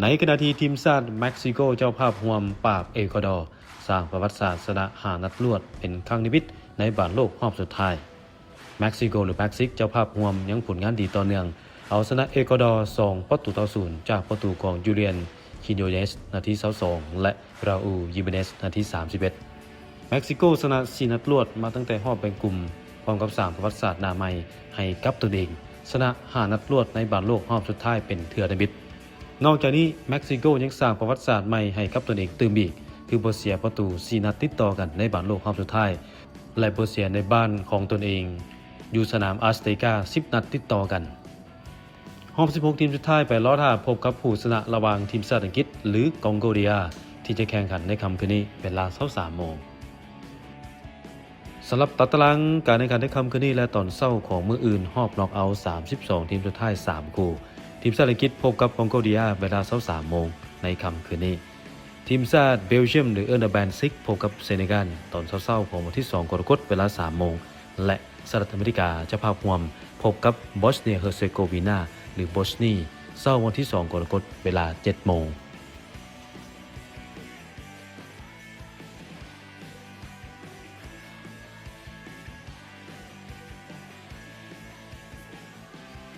ในขณะที่ทีมชาติเม็กซิโกเจ้าภาพร่วมปราบเอกวาดอร์สร้างประวัติศาสตร์ชนะ5 นัดรวดเป็นครั้งนิมิตในบอลโลกรอบสุดท้ายเม็กซิโกหรือเม็กซิกเจ้าภาพร่วมยังผลงานดีต่อเนื่องเอาชนะเอกวาดอร์2-0จากประตูของยูเลียนคิโนเนสนาที22และราอูลยิเมเนสนาที31เม็กซิโกชนะ4 นัดรวดมาตั้งแต่รอบแบ่งกลุ่มพร้อมกับสร้างประวัติศาสตร์หน้าใหม่ให้กับตนเองชนะ5 นัดรวดในบอลโลกรอบสุดท้ายเป็นเทื่อนิมิตนอกจากนี้เม็กซิโกยังสร้างประวัติศาสตร์ใหม่ให้กับตนเองตื่มอีกคือบ่เสียประตู4 นัดติดต่อกันในบอลโลกรอบสุดท้ายและบ่เสียในบ้านของตนเองอยู่สนามอัสเตกา10 นัดติดต่อกันรอบ16 ทีมสุดท้ายไปล้อท่าพบกับผู้ชนะระหว่างทีมชาติอังกฤษหรือกองโกเดียที่จะแข่งขันในค่ำคืนนี้เวลา 23 โมงสำหรับตัดตารางการแข่งขันในค่ำคืนนี้และตอนเช้าของมื้ออื่นรอบน็อกเอาท์32 ทีมสุดท้าย3คู่ทีมชาติอังกฤษพบกับกองโกเดียเวลา 23 โมงในค่ำคืนนี้ทีมชาติเบลเยียมหรือเออร์นาแบนซิกพบกับเซเนกัลตอนเช้าของวันที่2 กรกฎาคมเวลา 3 โมงและสหรัฐอเมริกาเจ้าภาพร่วมพบกับบอสเนียเฮอร์เซโกวีนาหรือบอสนีเช้าวันที่2 กรกฎาคมเวลา 7 โมง